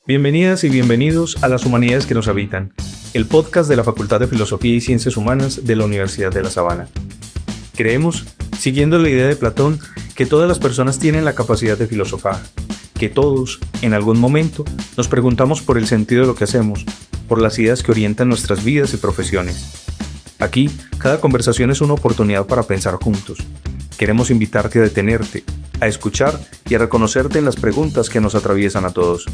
Bienvenidas y bienvenidos a Las Humanidades que nos habitan, el podcast de la Facultad de Filosofía y Ciencias Humanas de la Universidad de La Sabana. Creemos, siguiendo la idea de Platón, que todas las personas tienen la capacidad de filosofar, que todos, en algún momento, nos preguntamos por el sentido de lo que hacemos, por las ideas que orientan nuestras vidas y profesiones. Aquí, cada conversación es una oportunidad para pensar juntos. Queremos invitarte a detenerte, a escuchar y a reconocerte en las preguntas que nos atraviesan a todos.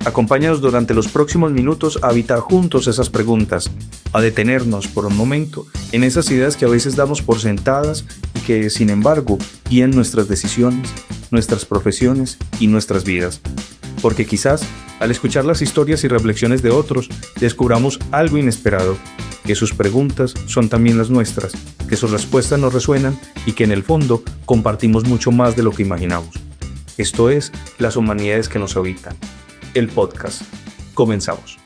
Acompáñanos durante los próximos minutos a habitar juntos esas preguntas, a detenernos por un momento en esas ideas que a veces damos por sentadas y que, sin embargo, guían nuestras decisiones, nuestras profesiones y nuestras vidas. Porque quizás, al escuchar las historias y reflexiones de otros, descubramos algo inesperado, que sus preguntas son también las nuestras, que sus respuestas nos resuenan y que en el fondo compartimos mucho más de lo que imaginamos. Esto es Las Humanidades que nos habitan. El podcast. Comenzamos.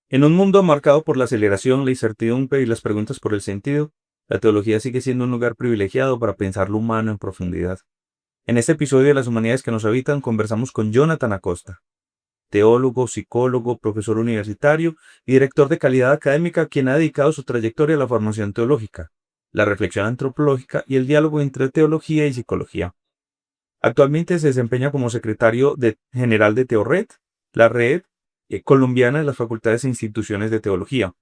En un mundo marcado por la aceleración, la incertidumbre y las preguntas por el sentido, la teología sigue siendo un lugar privilegiado para pensar lo humano en profundidad. En este episodio de Las Humanidades que nos habitan, conversamos con Jonathan Acosta, teólogo, psicólogo, profesor universitario y director de calidad académica, quien ha dedicado su trayectoria a la formación teológica, la reflexión antropológica y el diálogo entre teología y psicología. Actualmente se desempeña como secretario general de Teored, la red colombiana de las facultades e instituciones de teología.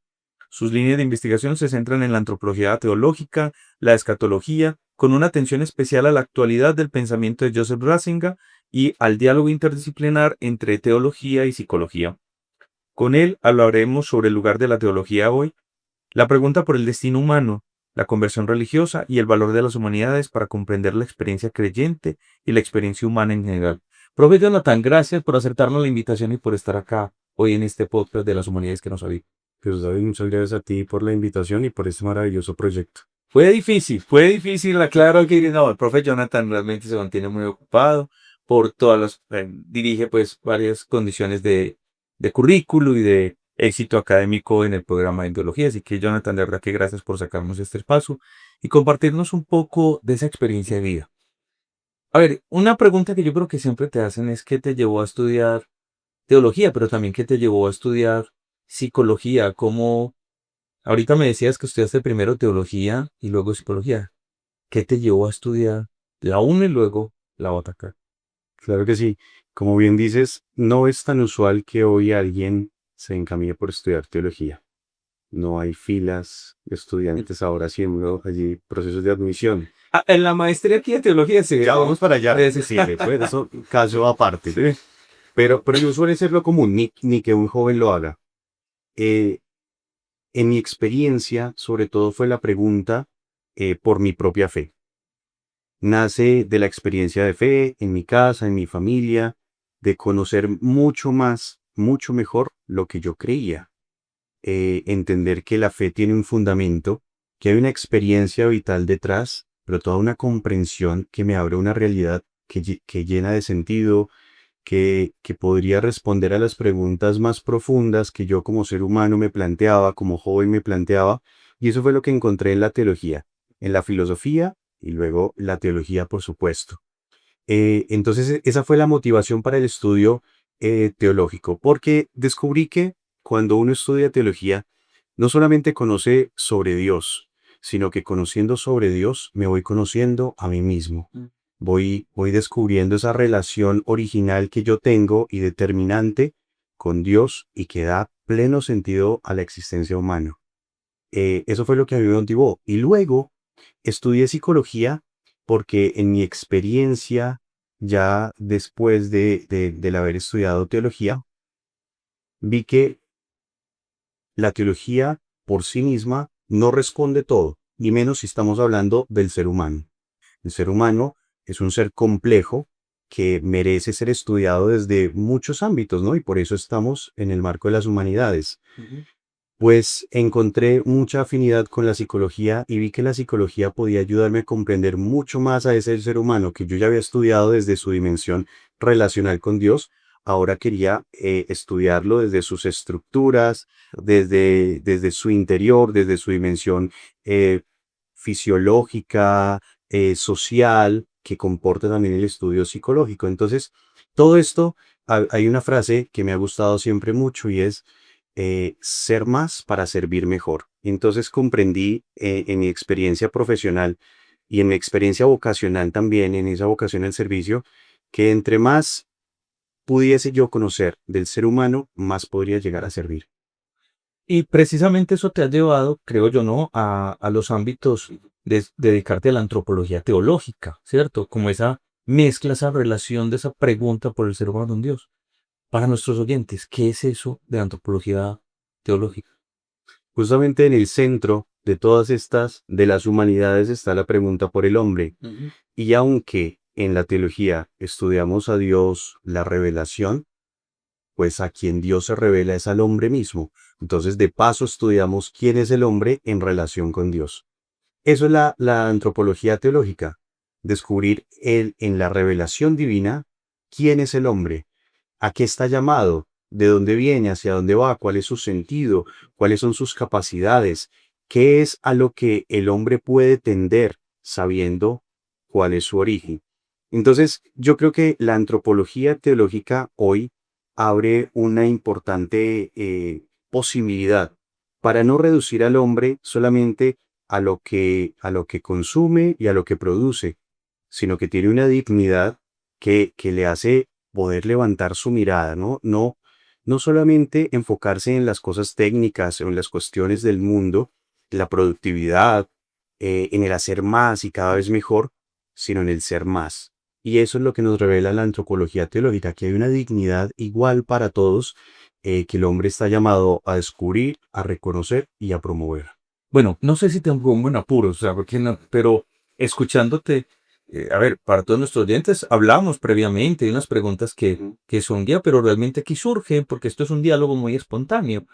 Sus líneas de investigación se centran en la antropología teológica, la escatología, con una atención especial a la actualidad del pensamiento de Joseph Ratzinger y al diálogo interdisciplinar entre teología y psicología. Con él hablaremos sobre el lugar de la teología hoy, la pregunta por el destino humano, la conversión religiosa y el valor de las humanidades para comprender la experiencia creyente y la experiencia humana en general. Profe Jonathan, gracias por aceptarnos la invitación y por estar acá hoy en este podcast de Las Humanidades que nos habitan. Pues David, muchas gracias a ti por la invitación y por este maravilloso proyecto. Fue difícil, aclaro que no, el profe Jonathan realmente se mantiene muy ocupado por todas las, dirige pues varias condiciones de currículo y de éxito académico en el programa de teología, así que Jonathan, de verdad que gracias por sacarnos este espacio y compartirnos un poco de esa experiencia de vida. A ver, una pregunta que yo creo que siempre te hacen es ¿qué te llevó a estudiar teología, pero también qué te llevó a estudiar psicología? ¿Cómo? Ahorita me decías que estudiaste primero teología y luego psicología. ¿Qué te llevó a estudiar la una y luego la otra acá? Claro que sí, como bien dices, no es tan usual que hoy alguien se encamine por estudiar teología. No hay filas de estudiantes ahora haciendo allí procesos de admisión. Ah, en la maestría aquí de teología se Ya vamos para allá. Sí. Sí, pues eso caso aparte. Sí. Pero no suele ser lo común, ni que un joven lo haga. En mi experiencia, sobre todo fue la pregunta por mi propia fe. Nace de la experiencia de fe en mi casa, en mi familia, de conocer mucho más, mucho mejor lo que yo creía. Entender que la fe tiene un fundamento, que hay una experiencia vital detrás, pero toda una comprensión que me abre una realidad que llena de sentido, que podría responder a las preguntas más profundas que yo como ser humano me planteaba, como joven me planteaba, y eso fue lo que encontré en la teología, en la filosofía y luego la teología, por supuesto. Entonces, esa fue la motivación para el estudio teológico, porque descubrí que cuando uno estudia teología, no solamente conoce sobre Dios, sino que conociendo sobre Dios, me voy conociendo a mí mismo. Voy descubriendo esa relación original que yo tengo y determinante con Dios y que da pleno sentido a la existencia humana. Eso fue lo que a mí me motivó. Y luego estudié psicología porque en mi experiencia, ya después del haber estudiado teología, vi que la teología por sí misma no responde todo, ni menos si estamos hablando del ser humano. El ser humano es un ser complejo que merece ser estudiado desde muchos ámbitos, ¿no? Y por eso estamos en el marco de las humanidades. Pues encontré mucha afinidad con la psicología y vi que la psicología podía ayudarme a comprender mucho más a ese ser humano que yo ya había estudiado desde su dimensión relacional con Dios. Ahora quería estudiarlo desde sus estructuras, desde su interior, desde su dimensión fisiológica, social, que comporta también el estudio psicológico. Entonces, Todo esto, hay una frase que me ha gustado siempre mucho y es ser más para servir mejor. Entonces comprendí en mi experiencia profesional y en mi experiencia vocacional también, en esa vocación al servicio, que entre más pudiese yo conocer del ser humano, más podría llegar a servir. Y precisamente eso te ha llevado, creo yo, ¿no? A los ámbitos de dedicarte a la antropología teológica, ¿cierto? Como esa mezcla, esa relación de esa pregunta por el ser humano en Dios. Para nuestros oyentes, ¿qué es eso de antropología teológica? Justamente en el centro de todas estas, de las humanidades, está la pregunta por el hombre. Ujú. Y aunque en la teología estudiamos a Dios, la revelación, pues a quien Dios se revela es al hombre mismo. Entonces, de paso, estudiamos quién es el hombre en relación con Dios. Eso es la antropología teológica, descubrir en la revelación divina quién es el hombre, a qué está llamado, de dónde viene, hacia dónde va, cuál es su sentido, cuáles son sus capacidades, qué es a lo que el hombre puede tender sabiendo cuál es su origen. Entonces, yo creo que la antropología teológica hoy abre una importante posibilidad para no reducir al hombre solamente a lo que consume y a lo que produce, sino que tiene una dignidad que le hace poder levantar su mirada, ¿no? No solamente enfocarse en las cosas técnicas o en las cuestiones del mundo, la productividad, en el hacer más y cada vez mejor, sino en el ser más. Y eso es lo que nos revela la antropología teológica, que hay una dignidad igual para todos, que el hombre está llamado a descubrir, a reconocer y a promover. Bueno, no sé si te pongo en apuros, o sea, porque no, pero escuchándote, a ver, para todos nuestros oyentes, hablamos previamente de unas preguntas Ujú. que son guía, pero realmente aquí surgen porque esto es un diálogo muy espontáneo.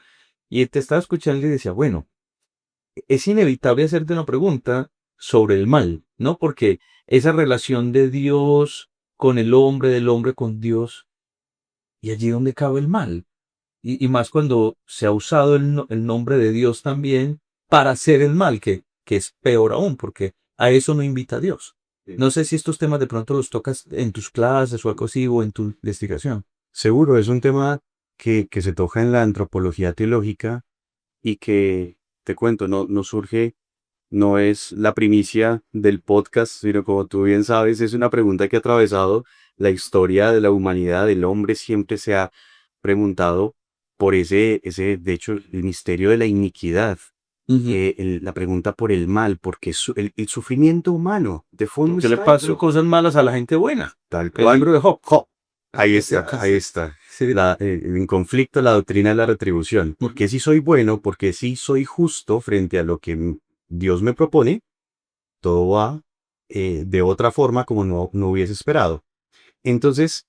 Y te estaba escuchando y decía, bueno, es inevitable hacerte una pregunta sobre el mal, ¿no? Porque esa relación de Dios con el hombre, del hombre con Dios, y allí donde cabe el mal. Y más cuando se ha usado el nombre de Dios también para hacer el mal, que es peor aún, porque a eso no invita a Dios. Sí. No sé si estos temas de pronto los tocas en tus clases o algo así o en tu investigación. Seguro, es un tema que se toca en la antropología teológica y que, te cuento, no surge, no es la primicia del podcast, sino como tú bien sabes, es una pregunta que ha atravesado la historia de la humanidad. El hombre siempre se ha preguntado por de hecho, el misterio de la iniquidad, Ujú. la pregunta por el mal, porque el sufrimiento humano, de fondo Que le está ahí, pasó cosas malas a la gente buena. tal El cual. libro de Job. ¡Jo! Ahí Ya está, ahí casi. está. Sí. En conflicto la doctrina de la retribución. Ujú. Porque si soy bueno, porque si soy justo frente a lo que Dios me propone, todo va de otra forma como no hubiese esperado. Entonces,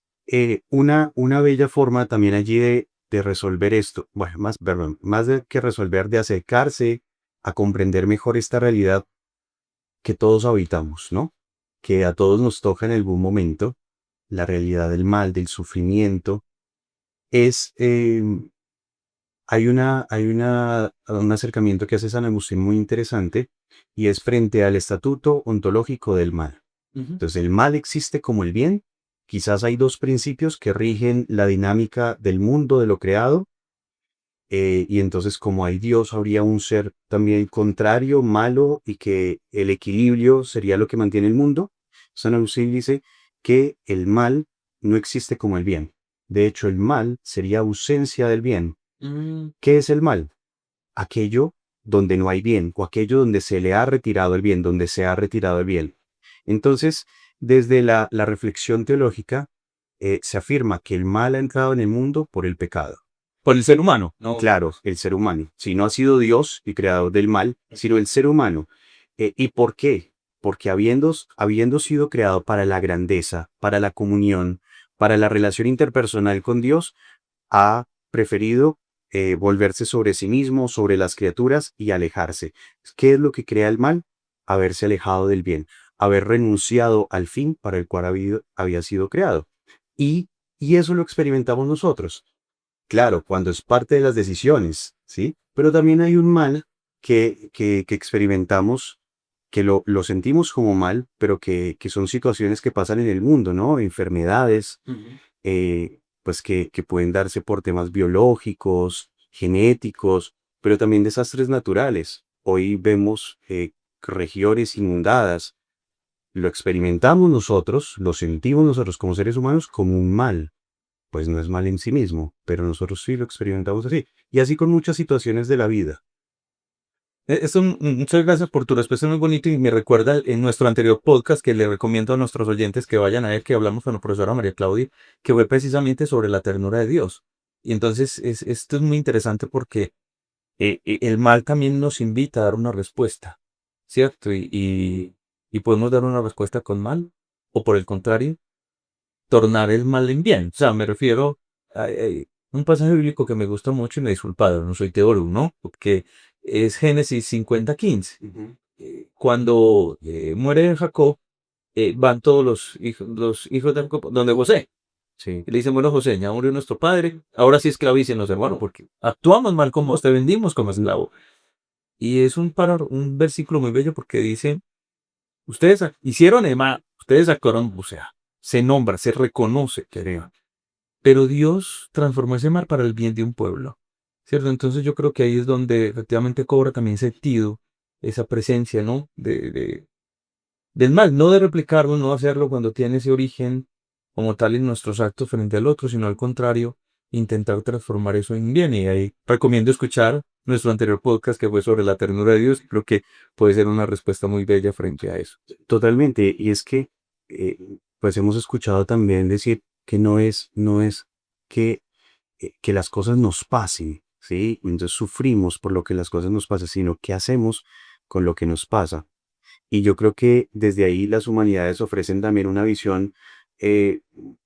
una bella forma también allí de resolver esto, bueno, perdón, más de que resolver, de acercarse a comprender mejor esta realidad que todos habitamos, ¿no? Que a todos nos toca en algún momento, la realidad del mal, del sufrimiento, es, un acercamiento que hace San Agustín muy interesante y es frente al estatuto ontológico del mal. Ujú. Entonces, el mal existe como el bien. Quizás hay dos principios que rigen la dinámica del mundo, de lo creado, y entonces como hay Dios, habría un ser también contrario, malo, y que el equilibrio sería lo que mantiene el mundo. San Agustín dice que el mal no existe como el bien. De hecho, el mal sería ausencia del bien. Mm. ¿Qué es el mal? Aquello donde no hay bien, o aquello donde se le ha retirado el bien, donde se ha retirado el bien. Entonces, desde la reflexión teológica, se afirma que el mal ha entrado en el mundo por el pecado. Por el ser humano. No. Claro, el ser humano. Si no ha sido Dios el creador del mal, sino el ser humano. ¿Y por qué? Porque habiendo sido creado para la grandeza, para la comunión, para la relación interpersonal con Dios, ha preferido volverse sobre sí mismo, sobre las criaturas y alejarse. ¿Qué es lo que crea el mal? Haberse alejado del bien, haber renunciado al fin para el cual había sido creado. Y, y eso lo experimentamos nosotros. Claro, cuando es parte de las decisiones, ¿sí? Pero también hay un mal que experimentamos, que lo sentimos como mal, pero que son situaciones que pasan en el mundo, ¿no? Enfermedades, Ujú. pues que pueden darse por temas biológicos, genéticos, pero también desastres naturales. Hoy vemos regiones inundadas. Lo experimentamos nosotros, lo sentimos nosotros como seres humanos como un mal. Pues no es mal en sí mismo, pero nosotros sí lo experimentamos así. Y así con muchas situaciones de la vida. Muchas gracias por tu respuesta, muy bonito y me recuerda en nuestro anterior podcast que le recomiendo a nuestros oyentes que vayan a ver que hablamos con la profesora María Claudia, que fue precisamente sobre la ternura de Dios. Y entonces esto es muy interesante porque el mal también nos invita a dar una respuesta, ¿cierto? Y podemos dar una respuesta con mal o por el contrario, tornar el mal en bien. O sea, me refiero a un pasaje bíblico que me gusta mucho y me disculpa, no soy teólogo, ¿no? Porque es Génesis 50:15. Ujú. Cuando muere Jacob, van todos los hijos de Jacob donde José. Sí, Y le dicen, bueno, José, ya murió nuestro padre, ahora sí esclavicen los hermanos, porque actuamos mal con vos, te vendimos como esclavo. Y es un versículo muy bello porque dice, ustedes hicieron mal, ustedes actuaron, o sea, se nombra, se reconoce que sí. pero Dios transformó ese mal para el bien de un pueblo, ¿cierto? Entonces yo creo que ahí es donde efectivamente cobra también sentido esa presencia, ¿no? Del mal, no de replicarlo, no hacerlo cuando tiene ese origen como tal en nuestros actos frente al otro, sino al contrario, intentar transformar eso en bien. Y ahí recomiendo escuchar nuestro anterior podcast que fue sobre la ternura de Dios. Creo que puede ser una respuesta muy bella frente a eso. Totalmente. Y es que, eh, pues hemos escuchado también decir que no es que las cosas nos pasen, ¿sí? Entonces sufrimos por lo que las cosas nos pasan, sino qué hacemos con lo que nos pasa. Y yo creo que desde ahí las humanidades ofrecen también una visión eh,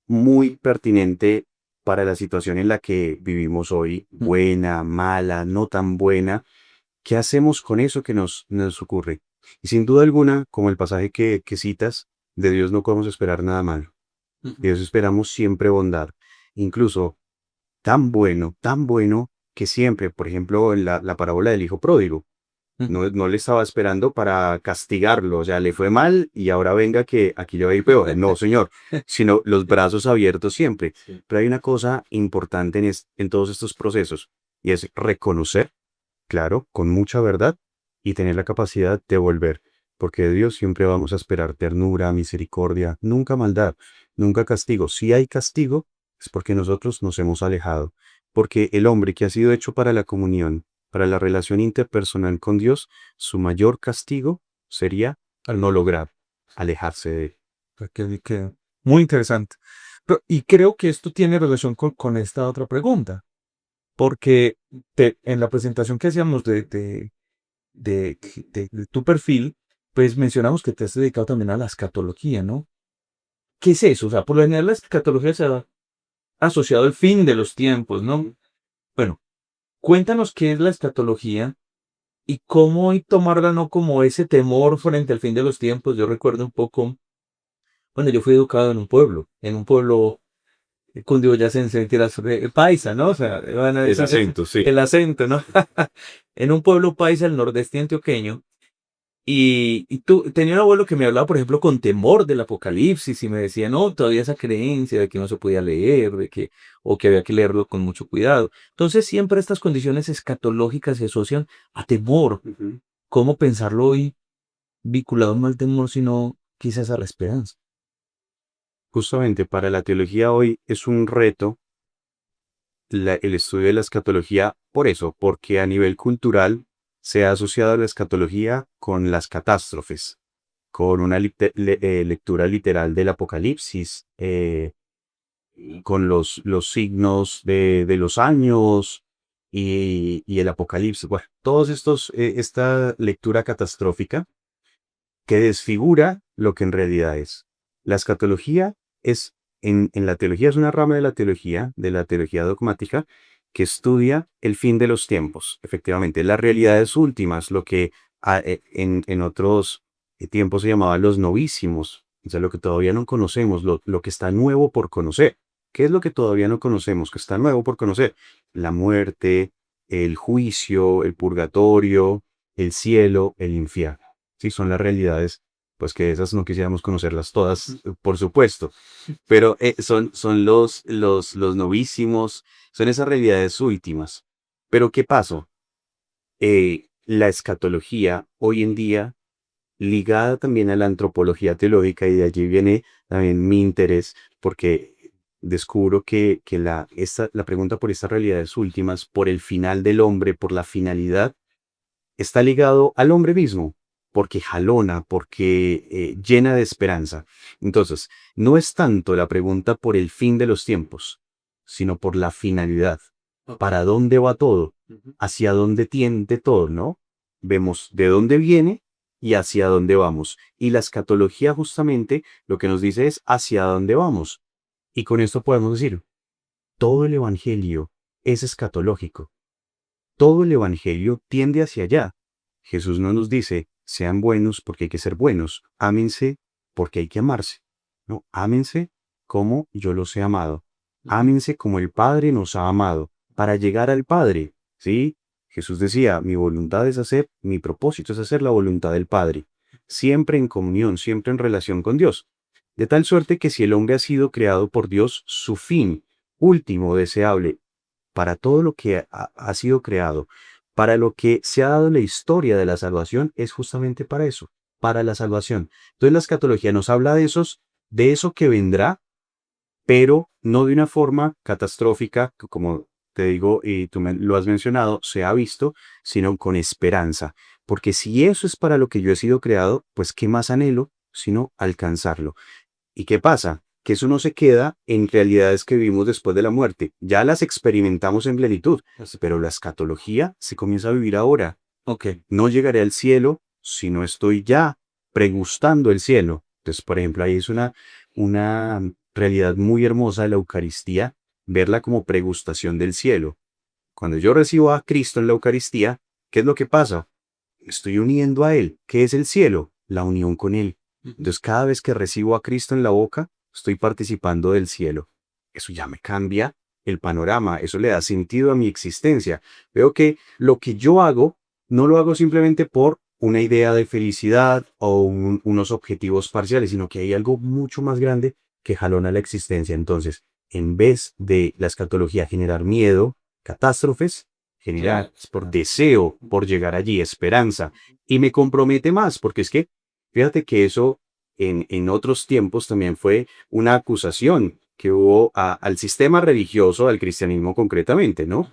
muy pertinente para la situación en la que vivimos hoy, Mm. buena, mala, no tan buena. ¿Qué hacemos con eso que nos ocurre? Y sin duda alguna, como el pasaje que citas, de Dios no podemos esperar nada malo. De Ujú. Dios esperamos siempre bondad. Incluso tan bueno que siempre, por ejemplo, en la parábola del hijo pródigo, Ujú. no le estaba esperando para castigarlo, o sea, le fue mal y ahora venga que aquí le va a ir peor. No, señor, sino los brazos abiertos siempre. Sí. Pero hay una cosa importante en todos estos procesos y es reconocer, claro, con mucha verdad y tener la capacidad de volver. Porque de Dios siempre vamos a esperar ternura, misericordia, nunca maldad, nunca castigo. Si hay castigo, es porque nosotros nos hemos alejado. Porque el hombre que ha sido hecho para la comunión, para la relación interpersonal con Dios, su mayor castigo sería al no lograr alejarse de él. Muy interesante. Y creo que esto tiene relación con esta otra pregunta, porque en la presentación que hacíamos de tu perfil, pues mencionamos que te has dedicado también a la escatología, ¿no? ¿Qué es eso? O sea, por lo general la escatología se ha asociado al fin de los tiempos, ¿no? Bueno, cuéntanos qué es la escatología y cómo hoy tomarla no como ese temor frente al fin de los tiempos. Yo recuerdo un poco, bueno, yo fui educado en un pueblo cundiboyacense, mentiras, paisa, ¿no? O sea, van a El decir acento, sí. el acento, ¿no? En un pueblo paisa del nordeste antioqueño. Y tú, tenía un abuelo que me hablaba, por ejemplo, con temor del apocalipsis y me decía, no, todavía esa creencia de que no se podía leer, o que había que leerlo con mucho cuidado. Entonces, siempre estas condiciones escatológicas se asocian a temor. Ujú. ¿Cómo pensarlo hoy vinculado no al temor, sino quizás a la esperanza? Justamente para la teología hoy es un reto el estudio de la escatología por eso, porque a nivel cultural se ha asociado la escatología con las catástrofes, con una lectura literal del Apocalipsis, y con los signos de los años y el Apocalipsis. Bueno, todos estos, esta lectura catastrófica que desfigura lo que en realidad es. La escatología es, en la teología es una rama de la teología dogmática, que estudia el fin de los tiempos, efectivamente, las realidades últimas, lo que en otros tiempos se llamaba los novísimos, o sea, lo que todavía no conocemos, lo que está nuevo por conocer. ¿Qué es lo que todavía no conocemos, que está nuevo por conocer? La muerte, el juicio, el purgatorio, el cielo, el infierno. Sí, son las realidades pues que esas no quisiéramos conocerlas todas, por supuesto, pero son los novísimos, son esas realidades últimas. Pero ¿qué pasó? La escatología hoy en día, ligada también a la antropología teológica, y de allí viene también mi interés, porque descubro que la pregunta por estas realidades últimas, por el final del hombre, por la finalidad, está ligado al hombre mismo, porque jalona, porque llena de esperanza. Entonces, no es tanto la pregunta por el fin de los tiempos, sino por la finalidad. ¿Para dónde va todo? ¿Hacia dónde tiende todo, no? Vemos de dónde viene y hacia dónde vamos. Y la escatología justamente lo que nos dice es hacia dónde vamos. Y con esto podemos decir, todo el evangelio es escatológico. Todo el evangelio tiende hacia allá. Jesús no nos dice, sean buenos porque hay que ser buenos, ámense porque hay que amarse. No, ámense como yo los he amado. Ámense como el Padre nos ha amado, para llegar al Padre. ¿Sí? Jesús decía, mi voluntad es hacer, mi propósito es hacer la voluntad del Padre. Siempre en comunión, siempre en relación con Dios. De tal suerte que si el hombre ha sido creado por Dios, su fin último, deseable, para todo lo que ha sido creado, para lo que se ha dado la historia de la salvación, es justamente para eso, para la salvación. Entonces la escatología nos habla de eso que vendrá, pero no de una forma catastrófica, que como te digo, y tú lo has mencionado, se ha visto, sino con esperanza. Porque si eso es para lo que yo he sido creado, pues ¿qué más anhelo sino alcanzarlo? ¿Y qué pasa? Que eso no se queda en realidades que vivimos después de la muerte. Ya las experimentamos en plenitud, pero la escatología se comienza a vivir ahora. Ok. No llegaré al cielo si no estoy ya pregustando el cielo. Entonces, por ejemplo, ahí es una realidad muy hermosa de la Eucaristía, verla como pregustación del cielo. Cuando yo recibo a Cristo en la Eucaristía, ¿qué es lo que pasa? Me estoy uniendo a Él. ¿Qué es el cielo? La unión con Él. Entonces, cada vez que recibo a Cristo en la boca, estoy participando del cielo. Eso ya me cambia el panorama, eso le da sentido a mi existencia. Veo que lo que yo hago, no lo hago simplemente por una idea de felicidad o unos objetivos parciales, sino que hay algo mucho más grande que jalona la existencia. Entonces, en vez de la escatología generar miedo, catástrofes, generar por deseo, por llegar allí, esperanza, y me compromete más, porque es que, fíjate que eso en otros tiempos también fue una acusación que hubo al sistema religioso, al cristianismo concretamente, ¿no?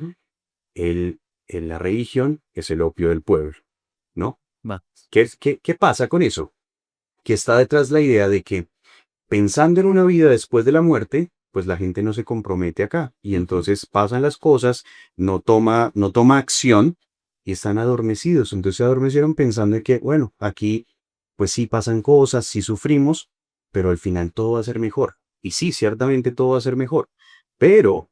La religión es el opio del pueblo, ¿no? Va. ¿Qué pasa con eso? Que está detrás la idea de que pensando en una vida después de la muerte, pues la gente no se compromete acá. Y entonces pasan las cosas, no toma acción y están adormecidos. Entonces se adormecieron pensando en que, bueno, aquí pues sí pasan cosas, sí sufrimos, pero al final todo va a ser mejor. Y sí, ciertamente todo va a ser mejor. Pero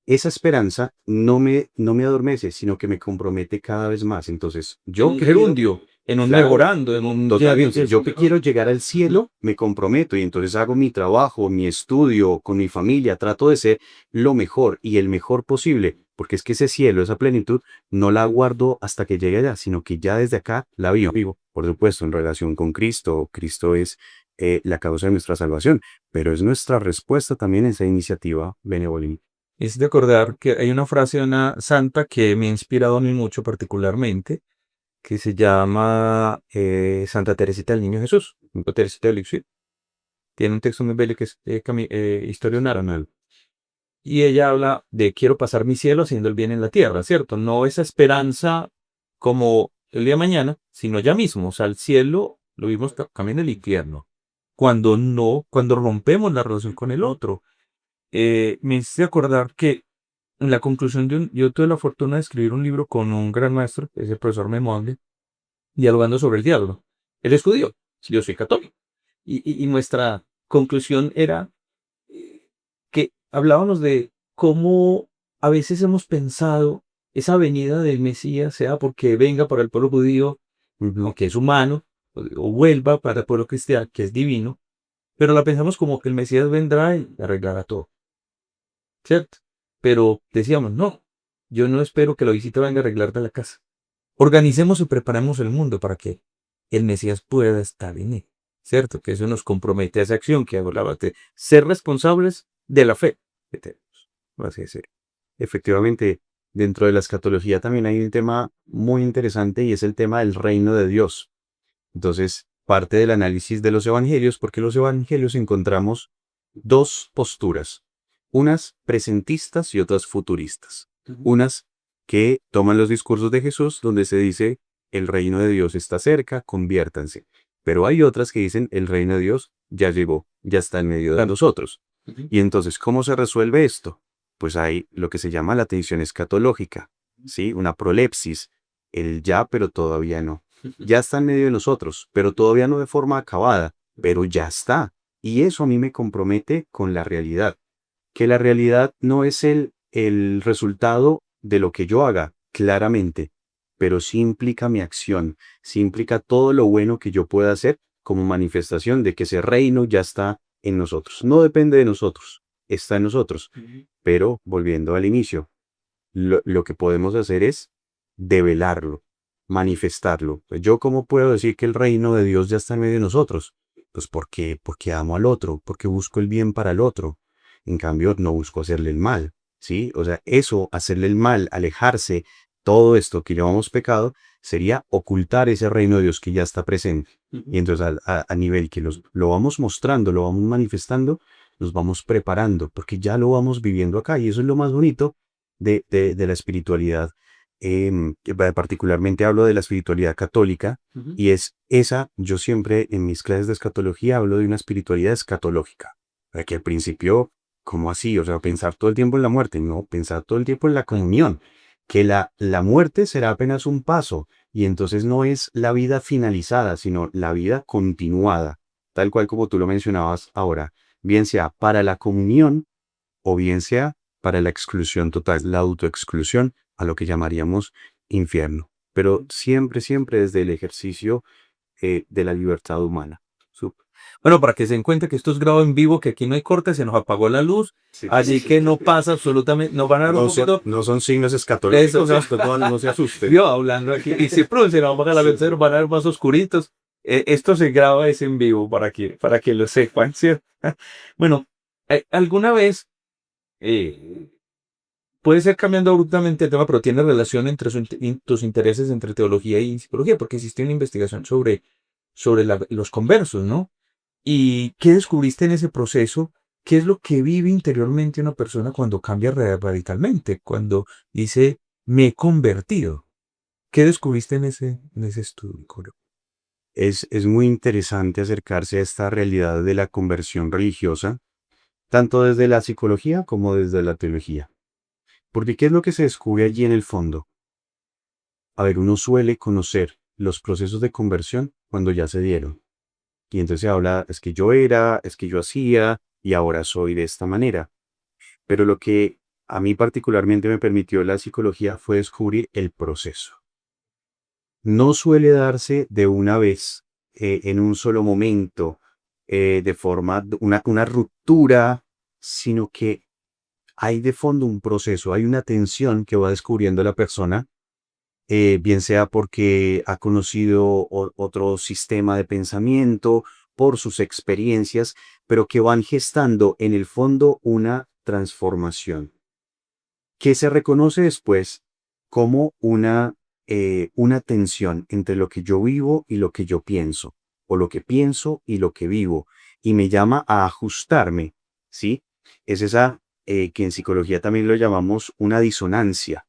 esa esperanza no me adormece, sino que me compromete cada vez más. Entonces, En un gerundio, en un claro, mejorando, en un totalmente. Yo que quiero llegar al cielo, me comprometo y entonces hago mi trabajo, mi estudio con mi familia, trato de ser lo mejor y el mejor posible, porque es que ese cielo, esa plenitud, no la guardo hasta que llegue allá, sino que ya desde acá la vivo. Por supuesto, en relación con Cristo, Cristo es la causa de nuestra salvación, pero es nuestra respuesta también a esa iniciativa benevolente. Es de acordar que hay una frase de una santa que me ha inspirado a mí mucho particularmente, que se llama Santa Teresita del Niño Jesús, Santa Teresita de Lisieux. Tiene un texto muy bello que es Historia Nacional. Y ella habla de quiero pasar mi cielo haciendo el bien en la tierra, ¿cierto? No esa esperanza como el día de mañana, sino ya mismo. O sea, el cielo lo vimos también en el infierno. Cuando rompemos la relación con el otro. Me hice acordar que en la conclusión yo tuve la fortuna de escribir un libro con un gran maestro, que es el profesor Memonde, dialogando sobre el diálogo. Él es judío, yo soy católico. Y nuestra conclusión era que hablábamos de cómo a veces hemos pensado esa venida del Mesías, sea porque venga para el pueblo judío, que es humano, o vuelva para el pueblo cristiano, que es divino, pero la pensamos como que el Mesías vendrá y arreglará todo, ¿cierto? Pero decíamos, no, yo no espero que la visita venga a arreglarte la casa. Organicemos y preparemos el mundo para que el Mesías pueda estar en él, ¿cierto? Que eso nos compromete a esa acción que hablaba de ser responsables de la fe que tenemos. Así es. Efectivamente, dentro de la escatología también hay un tema muy interesante y es el tema del reino de Dios. Entonces, parte del análisis de los evangelios, porque en los evangelios encontramos dos posturas, unas presentistas y otras futuristas. Unas que toman los discursos de Jesús donde se dice el reino de Dios está cerca, conviértanse. Pero hay otras que dicen el reino de Dios ya llegó, ya está en medio de nosotros. Y entonces, ¿cómo se resuelve esto? Pues hay lo que se llama la tensión escatológica, ¿sí? Una prolepsis, el ya pero todavía no. Ya está en medio de nosotros, pero todavía no de forma acabada, pero ya está. Y eso a mí me compromete con la realidad. Que la realidad no es el resultado de lo que yo haga, claramente, pero sí implica mi acción, sí implica todo lo bueno que yo pueda hacer como manifestación de que ese reino ya está en nosotros. No depende de nosotros, está en nosotros. Pero, volviendo al inicio, lo que podemos hacer es develarlo, manifestarlo. Pues yo, ¿cómo puedo decir que el reino de Dios ya está en medio de nosotros? Pues porque amo al otro, porque busco el bien para el otro. En cambio, no busco hacerle el mal, ¿sí? O sea, eso, hacerle el mal, alejarse, todo esto que llamamos pecado, sería ocultar ese reino de Dios que ya está presente. Y entonces, a nivel que lo vamos mostrando, lo vamos manifestando, nos vamos preparando, porque ya lo vamos viviendo acá. Y eso es lo más bonito de la espiritualidad. Particularmente hablo de la espiritualidad católica, y es esa, yo siempre en mis clases de escatología hablo de una espiritualidad escatológica. Que al principio, ¿cómo así? O sea, pensar todo el tiempo en la muerte, no, pensar todo el tiempo en la comunión, que la muerte será apenas un paso, y entonces no es la vida finalizada, sino la vida continuada, tal cual como tú lo mencionabas ahora, bien sea para la comunión o bien sea para la exclusión total, la autoexclusión, a lo que llamaríamos infierno. Pero siempre, siempre desde el ejercicio de la libertad humana. Bueno, para que se den cuenta que esto es grabado en vivo, que aquí no hay corte, se nos apagó la luz, Sí. así que no pasa absolutamente, nos van a dar un poquito. No son signos escatológicos, Eso, no se asusten. Yo hablando aquí, y si pronto se nos baja la luz, nos van a dar más oscuritos. Esto se graba es en vivo para que lo sepan, ¿cierto? Bueno, alguna vez puede ser cambiando abruptamente el tema, pero tiene relación entre tus intereses entre teología y psicología, porque existe una investigación sobre los conversos, ¿no? ¿Y qué descubriste en ese proceso? ¿Qué es lo que vive interiormente una persona cuando cambia radicalmente? Cuando dice, me he convertido. ¿Qué descubriste en ese estudio, Coro? Es muy interesante acercarse a esta realidad de la conversión religiosa, tanto desde la psicología como desde la teología. Porque ¿qué es lo que se descubre allí en el fondo? A ver, uno suele conocer los procesos de conversión cuando ya se dieron. Y entonces se habla, es que yo era, es que yo hacía, y ahora soy de esta manera. Pero lo que a mí particularmente me permitió la psicología fue descubrir el proceso. No suele darse de una vez, en un solo momento, de forma, una ruptura, sino que hay de fondo un proceso, hay una tensión que va descubriendo la persona, bien sea porque ha conocido otro sistema de pensamiento, por sus experiencias, pero que van gestando en el fondo una transformación, que se reconoce después como una tensión entre lo que yo vivo y lo que yo pienso, o lo que pienso y lo que vivo, y me llama a ajustarme, ¿sí? Es esa que en psicología también lo llamamos una disonancia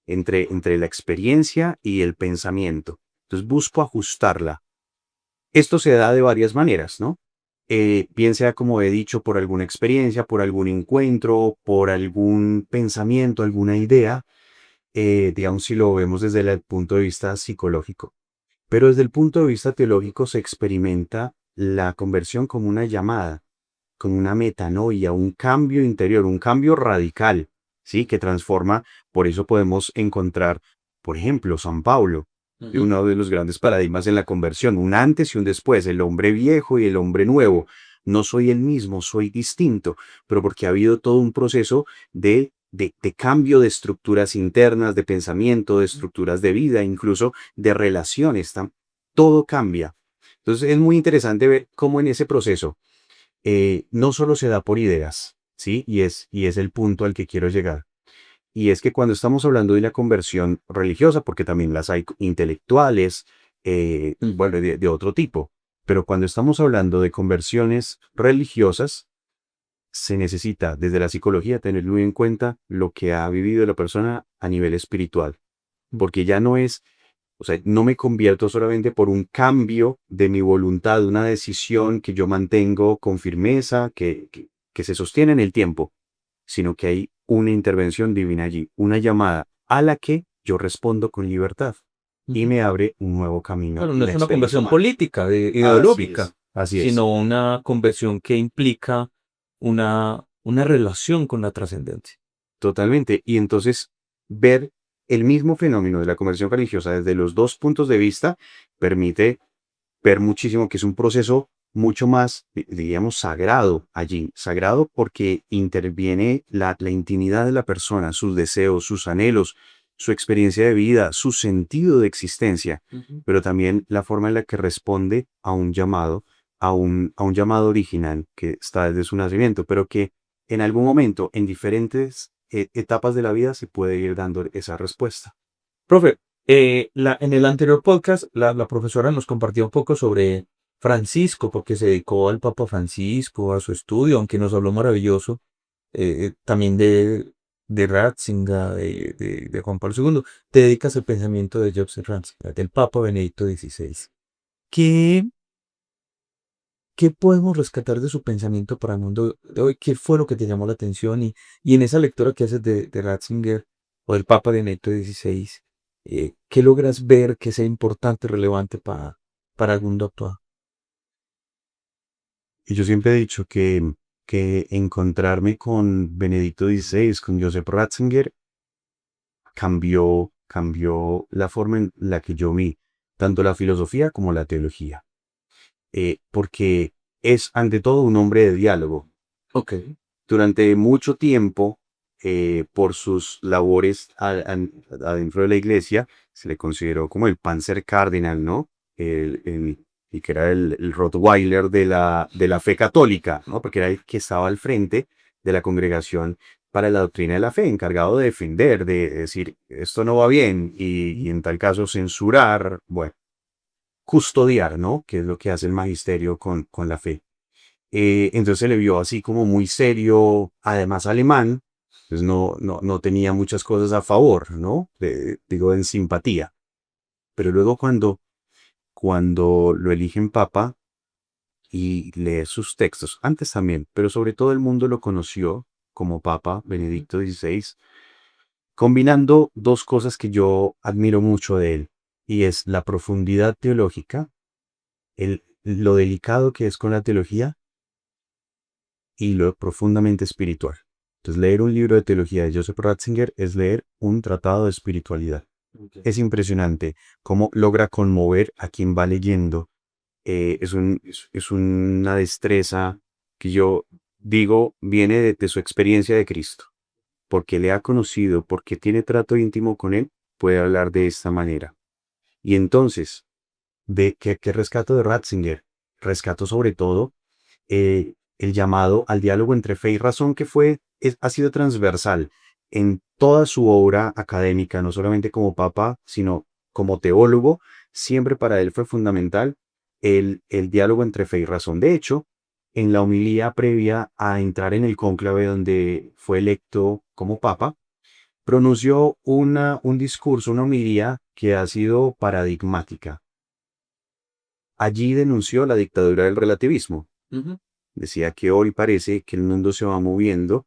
entre la experiencia y el pensamiento. Entonces busco ajustarla. Esto se da de varias maneras, ¿no? Bien sea, como he dicho, por alguna experiencia, por algún encuentro, por algún pensamiento, alguna idea, digamos si lo vemos desde el punto de vista psicológico. Pero desde el punto de vista teológico se experimenta la conversión como una llamada, como una metanoia, un cambio interior, un cambio radical, ¿sí? Que transforma. Por eso podemos encontrar, por ejemplo, San Pablo, uno de los grandes paradigmas en la conversión, un antes y un después, el hombre viejo y el hombre nuevo. No soy el mismo, soy distinto, pero porque ha habido todo un proceso de cambio de estructuras internas, de pensamiento, de estructuras de vida, incluso de relaciones. todo cambia. Entonces es muy interesante ver cómo en ese proceso no solo se da por ideas, ¿sí? Y es el punto al que quiero llegar. Y es que cuando estamos hablando de la conversión religiosa, porque también las hay intelectuales, bueno, de otro tipo, pero cuando estamos hablando de conversiones religiosas, se necesita desde la psicología tener muy en cuenta lo que ha vivido la persona a nivel espiritual, porque ya no es, o sea, no me convierto solamente por un cambio de mi voluntad, una decisión que yo mantengo con firmeza, que se sostiene en el tiempo, sino que hay una intervención divina allí, una llamada a la que yo respondo con libertad y Ujú. me abre un nuevo camino Claro, en no la es una experiencia conversión humana. política, Así ideológica, es, así es, sino una conversión que implica una relación con la trascendencia. totalmente. Y entonces ver el mismo fenómeno de la conversión religiosa desde los dos puntos de vista permite ver muchísimo que es un proceso mucho más, diríamos, sagrado allí. Sagrado porque interviene la intimidad de la persona, sus deseos, sus anhelos, su experiencia de vida, su sentido de existencia, Ujú. pero también la forma en la que responde a un llamado, a un llamado original que está desde su nacimiento, pero que en algún momento, en diferentes etapas de la vida, se puede ir dando esa respuesta. Profe, en el anterior podcast, la profesora nos compartió un poco sobre Francisco, porque se dedicó al Papa Francisco, a su estudio, aunque nos habló maravilloso, también de Ratzinger, de Juan Pablo II. Te dedicas al pensamiento de Joseph Ratzinger, del Papa Benedicto XVI. ¿Qué, qué podemos rescatar de su pensamiento para el mundo de hoy? ¿Qué fue lo que te llamó la atención? Y en esa lectura que haces de Ratzinger o del Papa Benedicto XVI, ¿qué logras ver que sea importante, relevante para el mundo actual? Y yo siempre he dicho que encontrarme con Benedicto XVI, con Joseph Ratzinger, cambió la forma en la que yo vi tanto la filosofía como la teología. Porque es ante todo un hombre de diálogo. Ok. Durante mucho tiempo, por sus labores adentro de la iglesia, se le consideró como el Panzer Cardinal, ¿no? Y que era el Rottweiler de la fe católica, ¿no? Porque era el que estaba al frente de la congregación para la doctrina de la fe, encargado de defender, de decir, esto no va bien, y en tal caso censurar, bueno, custodiar, ¿no? Que es lo que hace el magisterio con la fe. Entonces se le vio así como muy serio, además alemán, pues no tenía muchas cosas a favor, ¿no? Digo, en simpatía. Pero luego cuando lo eligen papa y lee sus textos, antes también, pero sobre todo el mundo lo conoció como papa Benedicto XVI, combinando dos cosas que yo admiro mucho de él, y es la profundidad teológica, lo delicado que es con la teología, y lo profundamente espiritual. Entonces, leer un libro de teología de Joseph Ratzinger es leer un tratado de espiritualidad. Ok. Es impresionante cómo logra conmover a quien va leyendo. Es una destreza que yo digo viene de su experiencia de Cristo. Porque le ha conocido, porque tiene trato íntimo con él, puede hablar de esta manera. Y entonces, ¿qué rescato de Ratzinger? Rescato sobre todo el llamado al diálogo entre fe y razón que ha sido transversal en toda su obra académica, no solamente como papa, sino como teólogo, siempre para él fue fundamental el diálogo entre fe y razón. De hecho, en la homilía previa a entrar en el cónclave donde fue electo como papa, pronunció un discurso, una homilía que ha sido paradigmática. Allí denunció la dictadura del relativismo. Ujú. Decía que hoy parece que el mundo se va moviendo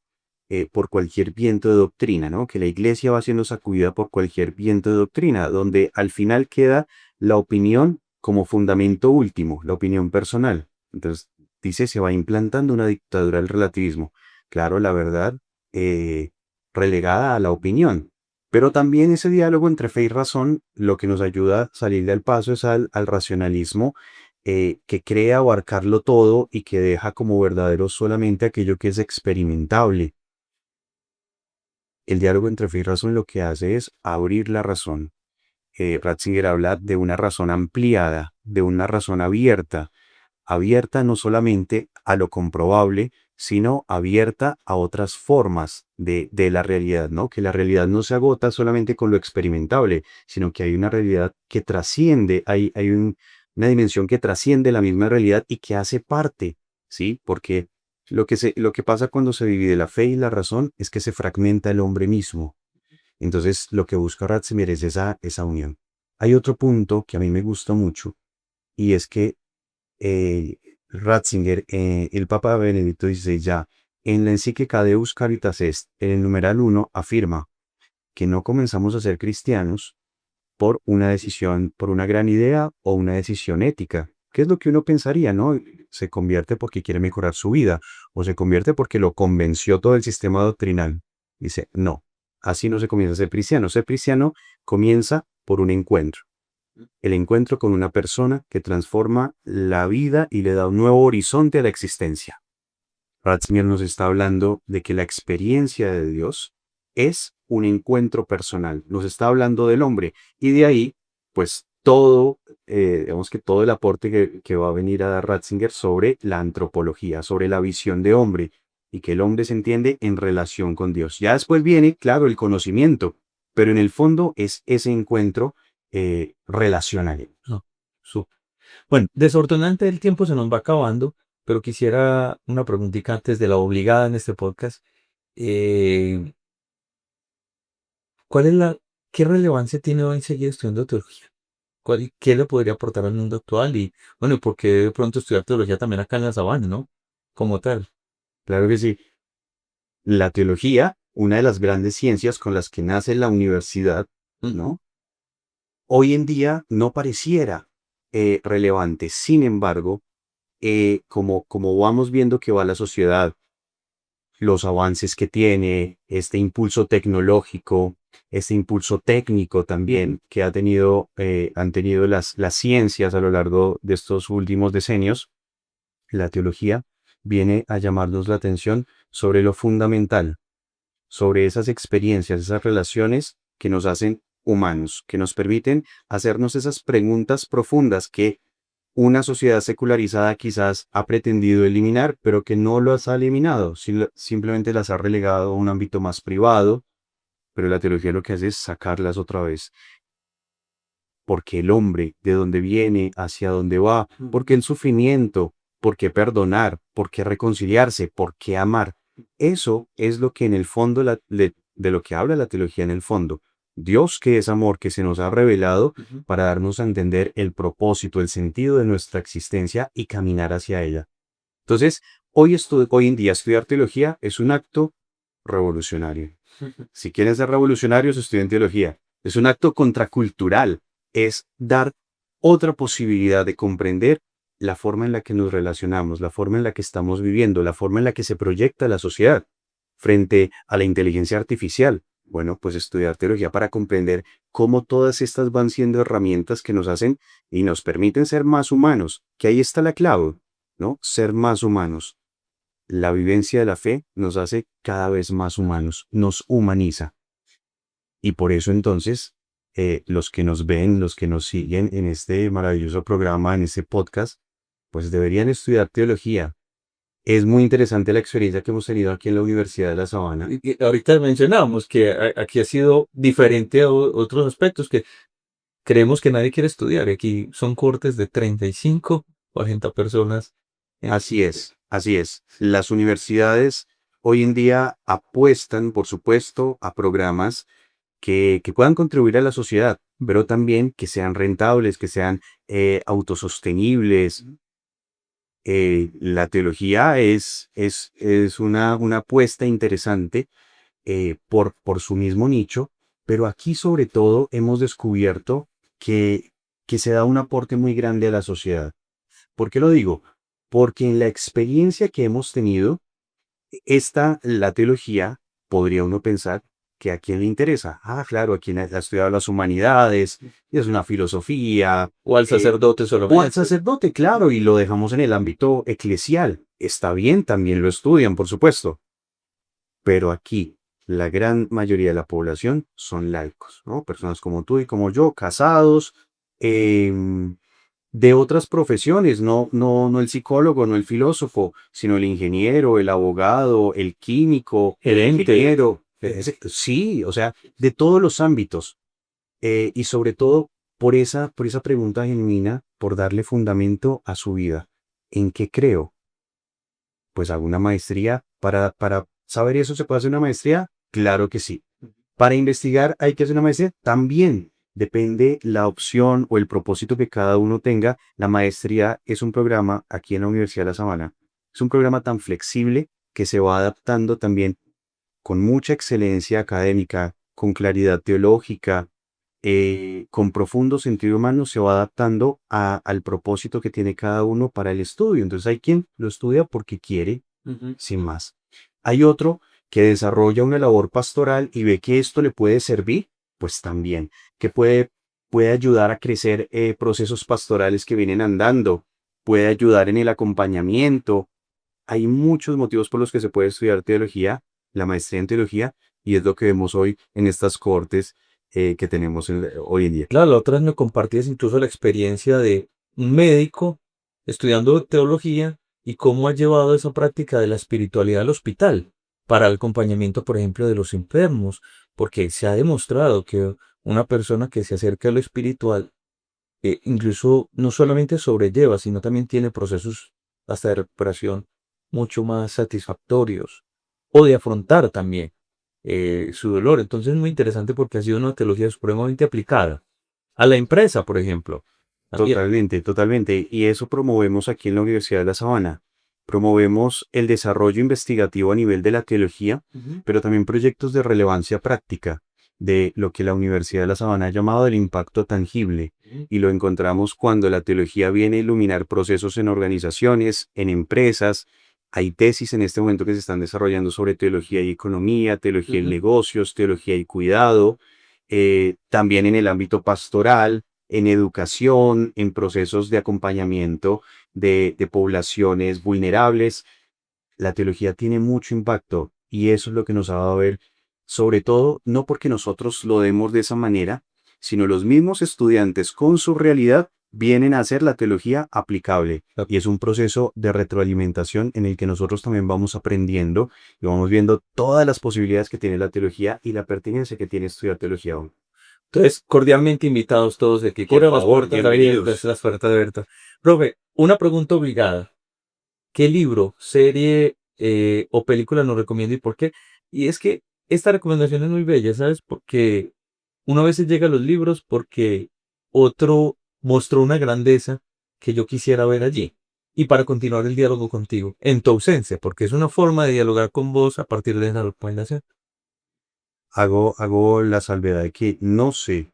por cualquier viento de doctrina, ¿no? Que la iglesia va siendo sacudida por cualquier viento de doctrina, donde al final queda la opinión como fundamento último, la opinión personal. Entonces, dice, se va implantando una dictadura del relativismo. Claro, la verdad, eh, relegada a la opinión. Pero también ese diálogo entre fe y razón, lo que nos ayuda a salir del paso es al racionalismo que cree abarcarlo todo y que deja como verdadero solamente aquello que es experimentable. El diálogo entre fe y razón lo que hace es abrir la razón. Ratzinger habla de una razón ampliada, de una razón abierta, abierta no solamente a lo comprobable, sino abierta a otras formas de la realidad, ¿no? Que la realidad no se agota solamente con lo experimentable, sino que hay una realidad que trasciende, una dimensión que trasciende la misma realidad y que hace parte, ¿sí? Porque lo que pasa cuando se divide la fe y la razón es que se fragmenta el hombre mismo. Entonces, lo que busca Ratzinger es esa unión. Hay otro punto que a mí me gusta mucho, y es que eh, Ratzinger, el Papa Benedicto XVI, ya en la encíclica Deus Caritas Est, en el numeral 1, afirma que no comenzamos a ser cristianos por una decisión, por una gran idea o una decisión ética. ¿Qué es lo que uno pensaría, no? Se convierte porque quiere mejorar su vida o se convierte porque lo convenció todo el sistema doctrinal. Dice, no, así no se comienza a ser cristiano. Ser cristiano comienza por un encuentro. El encuentro con una persona que transforma la vida y le da un nuevo horizonte a la existencia. Ratzinger nos está hablando de que la experiencia de Dios es un encuentro personal. Nos está hablando del hombre. Y de ahí, pues todo, digamos que todo el aporte que va a venir a dar Ratzinger sobre la antropología, sobre la visión de hombre, y que el hombre se entiende en relación con Dios. Ya después viene, claro, el conocimiento, pero en el fondo es ese encuentro relacional. No, su- Bueno, desordenante el tiempo se nos va acabando, pero quisiera una preguntita antes de la obligada en este podcast. Eh, ¿Cuál es qué relevancia tiene hoy seguir estudiando teología? ¿Qué le podría aportar al mundo actual? Y bueno, ¿y por qué de pronto estudiar teología también acá en la sabana, ¿no? Como tal. Claro que sí. La teología, una de las grandes ciencias con las que nace la universidad, ¿no? Hoy en día no pareciera relevante. Sin embargo, como vamos viendo que va la sociedad, los avances que tiene, este impulso tecnológico, este impulso técnico también que han tenido las ciencias a lo largo de estos últimos decenios, la teología viene a llamarnos la atención sobre lo fundamental, sobre esas experiencias, esas relaciones que nos hacen humanos, que nos permiten hacernos esas preguntas profundas que una sociedad secularizada quizás ha pretendido eliminar, pero que no las ha eliminado, simplemente las ha relegado a un ámbito más privado, pero la teología lo que hace es sacarlas otra vez. Porque el hombre, de dónde viene, hacia dónde va, porque el sufrimiento, por qué perdonar, por qué reconciliarse, por qué amar. Eso es lo que en el fondo, de lo que habla la teología en el fondo. Dios que es amor, que se nos ha revelado para darnos a entender el propósito, el sentido de nuestra existencia y caminar hacia ella. Entonces, hoy en día estudiar teología es un acto revolucionario. Si quieren ser revolucionarios, estudien teología. Es un acto contracultural. Es dar otra posibilidad de comprender la forma en la que nos relacionamos, la forma en la que estamos viviendo, la forma en la que se proyecta la sociedad frente a la inteligencia artificial. Bueno, pues estudiar teología para comprender cómo todas estas van siendo herramientas que nos hacen y nos permiten ser más humanos, que ahí está la clave, ¿no? Ser más humanos. La vivencia de la fe nos hace cada vez más humanos, nos humaniza. Y por eso entonces, los que nos ven, los que nos siguen en este maravilloso programa, en este podcast, pues deberían estudiar teología. Es muy interesante la experiencia que hemos tenido aquí en la Universidad de La Sabana. Y ahorita mencionábamos que aquí ha sido diferente a otros aspectos que creemos que nadie quiere estudiar. Aquí son cortes de 35, 40 personas. Así es, así es. Las universidades hoy en día apuestan, por supuesto, a programas que puedan contribuir a la sociedad, pero también que sean rentables, que sean autosostenibles. La teología es una apuesta interesante por su mismo nicho, pero aquí sobre todo hemos descubierto que se da un aporte muy grande a la sociedad. ¿Por qué lo digo? Porque en la experiencia que hemos tenido, la teología, podría uno pensar que a quién le interesa. Ah, claro, a quien ha estudiado las humanidades, y es una filosofía. O al sacerdote O al solamente. sacerdote, claro, y lo dejamos en el ámbito eclesial. Está bien, también lo estudian, por supuesto. Pero aquí, la gran mayoría de la población son laicos, ¿no? Personas como tú y como yo, casados, em, de otras profesiones, no el psicólogo, no el filósofo, sino el ingeniero, el abogado, el químico, el Gerente. ingeniero. Sí, o sea, de todos los ámbitos. Y sobre todo por esa pregunta genuina, por darle fundamento a su vida. ¿En qué creo? Pues hago una maestría. Para saber eso, ¿se puede hacer una maestría? Claro que sí. Para investigar, ¿hay que hacer una maestría? También. Depende la opción o el propósito que cada uno tenga. La maestría es un programa aquí en la Universidad de La Sabana. Es un programa tan flexible que se va adaptando también con mucha excelencia académica, con claridad teológica, con profundo sentido humano, se va adaptando al propósito que tiene cada uno para el estudio. Entonces hay quien lo estudia porque quiere, Ujú. sin más. Hay otro que desarrolla una labor pastoral y ve que esto le puede servir, pues también, que puede ayudar a crecer procesos pastorales que vienen andando, puede ayudar en el acompañamiento. Hay muchos motivos por los que se puede estudiar teología, la maestría en teología, y es lo que vemos hoy en estas cohortes que tenemos hoy en día. Claro, la otra vez me compartías incluso la experiencia de un médico estudiando teología y cómo ha llevado esa práctica de la espiritualidad al hospital para el acompañamiento, por ejemplo, de los enfermos, porque se ha demostrado que una persona que se acerca a lo espiritual, incluso no solamente sobrelleva, sino también tiene procesos hasta de recuperación mucho más satisfactorios o de afrontar también su dolor. Entonces es muy interesante porque ha sido una teología supremamente aplicada a la empresa, por ejemplo. También. Totalmente, totalmente. Y eso promovemos aquí en la Universidad de La Sabana. Promovemos el desarrollo investigativo a nivel de la teología, Ujú. pero también proyectos de relevancia práctica de lo que la Universidad de La Sabana ha llamado el impacto tangible. Ujú. Y lo encontramos cuando la teología viene a iluminar procesos en organizaciones, en empresas. Hay tesis en este momento que se están desarrollando sobre teología y economía, teología en Ujú. negocios, teología y cuidado, también en el ámbito pastoral, en educación, en procesos de acompañamiento de poblaciones vulnerables. La teología tiene mucho impacto y eso es lo que nos ha dado a ver, sobre todo, no porque nosotros lo demos de esa manera, sino los mismos estudiantes con su realidad vienen a hacer la teología aplicable. Claro. Y es un proceso de retroalimentación en el que nosotros también vamos aprendiendo y vamos viendo todas las posibilidades que tiene la teología y la pertinencia que tiene estudiar teología aún. Entonces, cordialmente invitados todos de que Por quieran las favor, puertas bienvenidos. abiertas, las puertas abiertas. Profe, una pregunta obligada. ¿Qué libro, serie o película nos recomienda y por qué? Y es que esta recomendación es muy bella, ¿sabes? Porque uno a veces llega a los libros porque otro mostró una grandeza que yo quisiera ver allí. Y para continuar el diálogo contigo, en tu ausencia, porque es una forma de dialogar con vos a partir de esa recomendación. Hago la salvedad de que no sé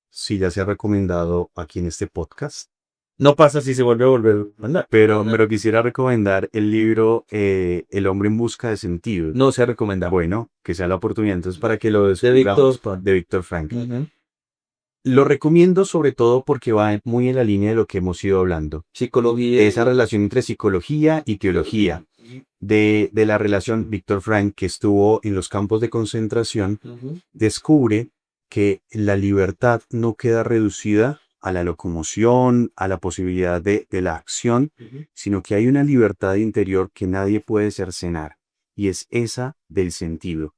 si ya se ha recomendado aquí en este podcast, No pasa si se vuelve a volver a mandar. pero quisiera recomendar el libro El hombre en busca de sentido. No se ha recomendado. Bueno, que sea la oportunidad entonces para que lo De Víctor descubramos, Frank. de Víctor Frank. Ujú. Lo recomiendo sobre todo porque va muy en la línea de lo que hemos ido hablando, Psicología. de esa relación entre psicología y teología, de la relación Víctor Frank, que estuvo en los campos de concentración, Ujú. descubre que la libertad no queda reducida a la locomoción, a la posibilidad de la acción, Ujú. sino que hay una libertad interior que nadie puede cercenar, y es esa del sentido,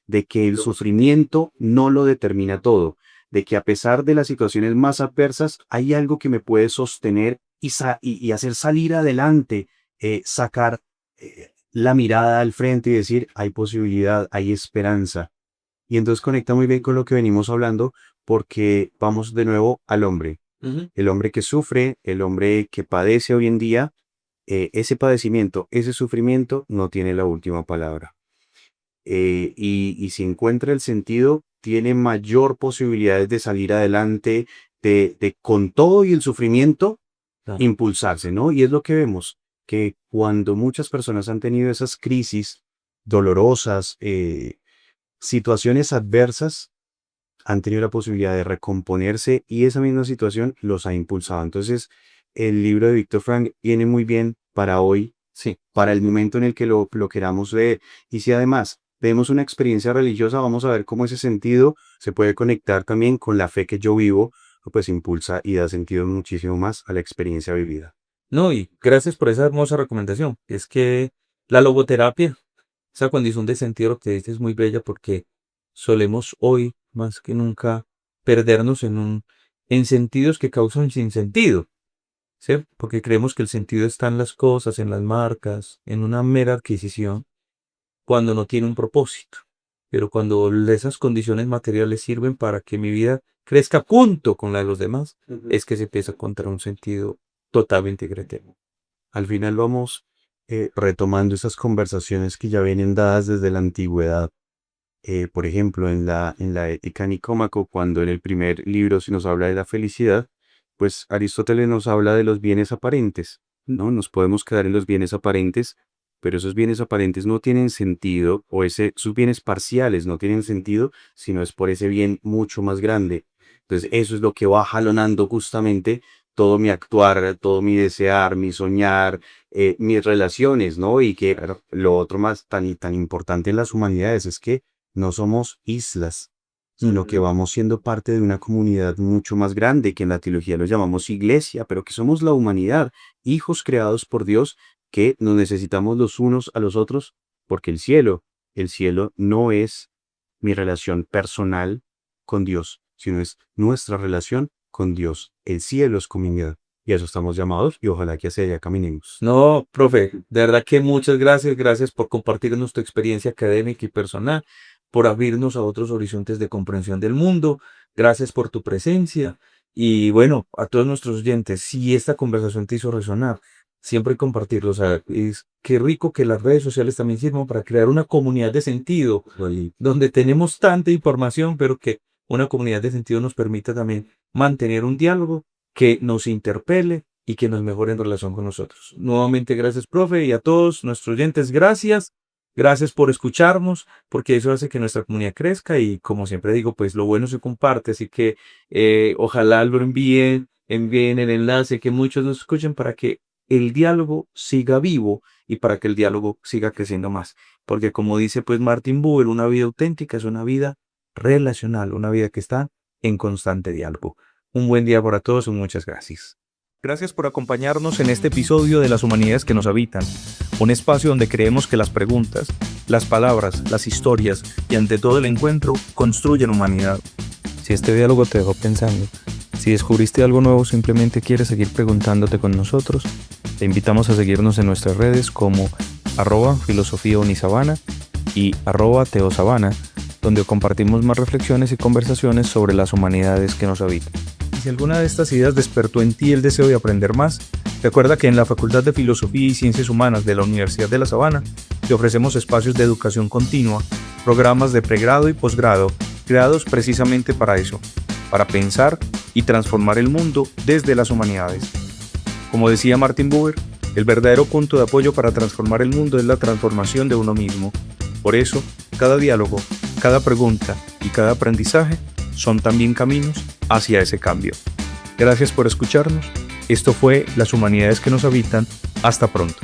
de que el sufrimiento no lo determina todo, de que a pesar de las situaciones más adversas, hay algo que me puede sostener y hacer salir adelante, sacar la mirada al frente y decir, hay posibilidad, hay esperanza. Y entonces conecta muy bien con lo que venimos hablando porque vamos de nuevo al hombre. Ujú. El hombre que sufre, el hombre que padece hoy en día, ese padecimiento, ese sufrimiento no tiene la última palabra. Y si encuentra el sentido, tiene mayor posibilidades de salir adelante, de con todo y el sufrimiento, Claro. impulsarse, ¿no? Y es lo que vemos, que cuando muchas personas han tenido esas crisis dolorosas, situaciones adversas, han tenido la posibilidad de recomponerse y esa misma situación los ha impulsado. Entonces, el libro de Víctor Frank viene muy bien para hoy, Sí. para el momento en el que lo queramos leer. Y si además vemos una experiencia religiosa, vamos a ver cómo ese sentido se puede conectar también con la fe que yo vivo, pues impulsa y da sentido muchísimo más a la experiencia vivida. No, y gracias por esa hermosa recomendación. Es que la logoterapia, esa condición de sentido, lo que dices es muy bella porque solemos hoy, más que nunca, perdernos en sentidos que causan sinsentido, ¿sí? Porque creemos que el sentido está en las cosas, en las marcas, en una mera adquisición, cuando no tiene un propósito. Pero cuando esas condiciones materiales sirven para que mi vida crezca junto con la de los demás, es que se empieza a encontrar un sentido totalmente creativo. Al final vamos retomando esas conversaciones que ya vienen dadas desde la antigüedad. Por ejemplo, en la Ética Nicómaco, cuando en el primer libro se nos habla de la felicidad, pues Aristóteles nos habla de los bienes aparentes, ¿no? Nos podemos quedar en los bienes aparentes, pero esos bienes aparentes no tienen sentido, o sus bienes parciales no tienen sentido, sino es por ese bien mucho más grande. Entonces, eso es lo que va jalonando justamente todo mi actuar, todo mi desear, mi soñar, mis relaciones, ¿no? Y que lo otro más tan importante en las humanidades es que no somos islas, sino que vamos siendo parte de una comunidad mucho más grande, que en la teología lo llamamos iglesia, pero que somos la humanidad, hijos creados por Dios, que nos necesitamos los unos a los otros, porque el cielo no es mi relación personal con Dios, sino es nuestra relación con Dios. El cielo es comunidad. Y a eso estamos llamados y ojalá que hacia allá caminemos. No, profe, de verdad que muchas gracias. Gracias por compartirnos tu experiencia académica y personal, por abrirnos a otros horizontes de comprensión del mundo. Gracias por tu presencia. Y bueno, a todos nuestros oyentes, si esta conversación te hizo resonar, siempre compartirlo. O sea, qué rico que las redes sociales también sirvan para crear una comunidad de sentido, donde tenemos tanta información, pero que una comunidad de sentido nos permita también mantener un diálogo que nos interpele y que nos mejore en relación con nosotros. Nuevamente, gracias, profe, y a todos nuestros oyentes, gracias. Gracias por escucharnos, porque eso hace que nuestra comunidad crezca y, como siempre digo, pues lo bueno se comparte, así que ojalá lo envíen el enlace, que muchos nos escuchen para que el diálogo siga vivo y para que el diálogo siga creciendo más. Porque como dice pues Martin Buber, una vida auténtica es una vida relacional, una vida que está en constante diálogo. Un buen día para todos y muchas gracias. Gracias por acompañarnos en este episodio de Las Humanidades que nos habitan, un espacio donde creemos que las preguntas, las palabras, las historias y ante todo el encuentro construyen humanidad. Si este diálogo te dejó pensando, si descubriste algo nuevo o simplemente quieres seguir preguntándote con nosotros, te invitamos a seguirnos en nuestras redes como @filosofíaunisabana y @teosabana, donde compartimos más reflexiones y conversaciones sobre las humanidades que nos habitan. Si alguna de estas ideas despertó en ti el deseo de aprender más, recuerda que en la Facultad de Filosofía y Ciencias Humanas de la Universidad de La Sabana te ofrecemos espacios de educación continua, programas de pregrado y posgrado creados precisamente para eso, para pensar y transformar el mundo desde las humanidades. Como decía Martin Buber, el verdadero punto de apoyo para transformar el mundo es la transformación de uno mismo. Por eso, cada diálogo, cada pregunta y cada aprendizaje son también caminos hacia ese cambio. Gracias por escucharnos. Esto fue Las Humanidades que nos habitan. Hasta pronto.